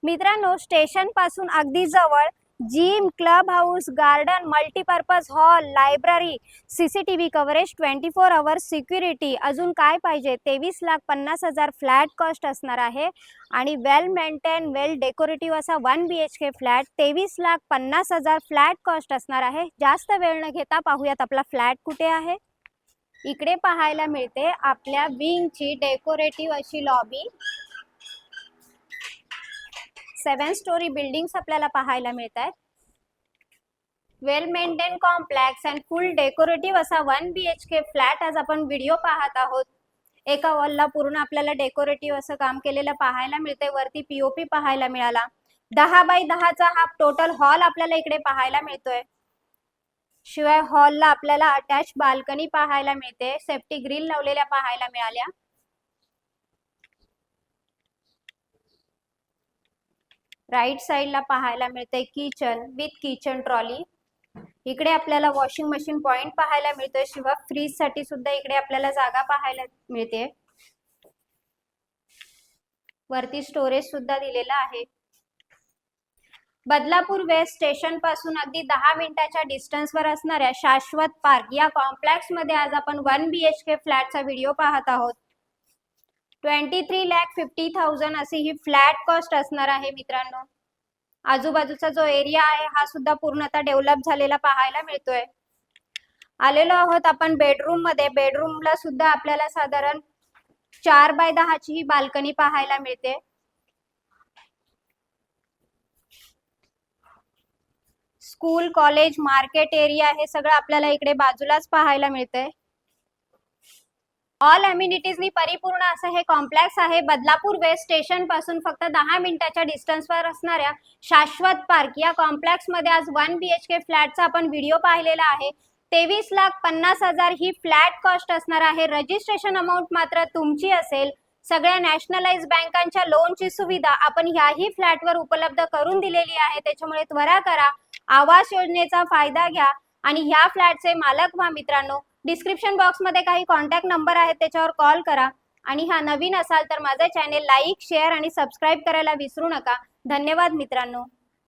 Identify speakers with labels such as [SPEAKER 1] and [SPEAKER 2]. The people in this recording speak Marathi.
[SPEAKER 1] मित्रांनो, स्टेशन पासून अगदी जवळ gym, club house, garden, multipurpose hall, library, CCTV coverage, 24 hours security, अजून काय पाहिजे? 23,50,000 फ्लॅट कॉस्ट असणार आहे आणि वेल मेंटेन, वेल डेकोरेटिव्ह असा 1 BHK फ्लॅट 23,50,000 फ्लॅट कॉस्ट असणार आहे। जास्त वेळ न घेता पाहूयात आपला फ्लॅट कुठे आहे। इकडे पाहायला मिळते आपल्या विंगची डेकोरेटिव्ह अशी लॉबी। 7 स्टोरी बिल्डिंग्स आपल्याला पाहायला मिळतात। Well maintain complex and full decorative असा 1 BHK फ्लॅट आज आपण व्हिडिओ पाहत आहोत। एका वॉलला पूर्ण आपल्याला डेकोरेटिव्ह असं काम केलेलं पाहायला मिळते। वरती POP पाहायला मिळाला। 10 बाय 10 चा हा टोटल हॉल आपल्याला इकडे पाहायला मिळतोय। शिवाय हॉलला आपल्याला अटॅच बाल्कनी पाहायला मिळते। सेफ्टी ग्रिल लावलेल्या पाहायला मिळाल्या। राइट साइडला पाहायला मिळते किचन विथ किचन ट्रॉली। इकडे आपल्याला वॉशिंग मशीन पॉइंट पाहायला मिळतोय। शिवाय फ्रीज साठी सुद्धा इकडे आपल्याला जागा पाहायला मिळते। वरती स्टोरेज सुद्धा दिलेला आहे। बदलापूर वेस्ट स्टेशन पासून अगदी 10 मिनिटाच्या डिस्टन्सवर असणाऱ्या शाश्वत पार्क या कॉम्प्लेक्स मध्ये आज आपण 1 BHK फ्लॅटचा व्हिडिओ पाहत आहोत। 23,50,000 अशी ही फ्लॅट कॉस्ट असणार आहे मित्रांनो। आजूबाजूचा जो एरिया आहे हा सुद्धा पूर्णतः डेव्हलप झालेला पाहायला मिळतोय। आलेलो आहोत आपण बेडरूम मध्ये। बेडरूमला सुद्धा आपल्याला साधारण 4 बाय 10 ची ही बाल्कनी पाहायला मिळते। स्कूल, कॉलेज, मार्केट एरिया हे सगळं आपल्याला इकडे बाजूलाच पाहायला मिळतंय। ऑल अम्युनिटीजनी परिपूर्ण असं हे कॉम्प्लेक्स आहे। बदलापूर वेस्ट स्टेशन पासून फक्त 10 मिनिटाच्या डिस्टन्सवर असणाऱ्या शाश्वत पार्क या कॉम्प्लेक्स मध्ये आज 1 BHK फ्लॅटचा आपण व्हिडिओ पाहिलेला आहे। 23,50,000 ही फ्लॅट कॉस्ट असणार आहे। रजिस्ट्रेशन अमाउंट मात्र तुमची असेल। सगळ्या नॅशनलाइज बँकांच्या लोनची सुविधा आपण ह्याही फ्लॅटवर उपलब्ध करून दिलेली आहे। त्याच्यामुळे त्वरा करा, आवास योजनेचा फायदा घ्या आणि ह्या फ्लॅटचे मालक व्हा मित्रांनो। डिस्क्रिप्शन बॉक्स मध्ये काही कॉन्टॅक्ट नंबर आहेत, त्याच्यावर कॉल करा आणि हा नवीन असाल तर माझे चॅनेल लाईक, शेअर आणि सबस्क्राइब करायला विसरू नका। धन्यवाद मित्रांनो।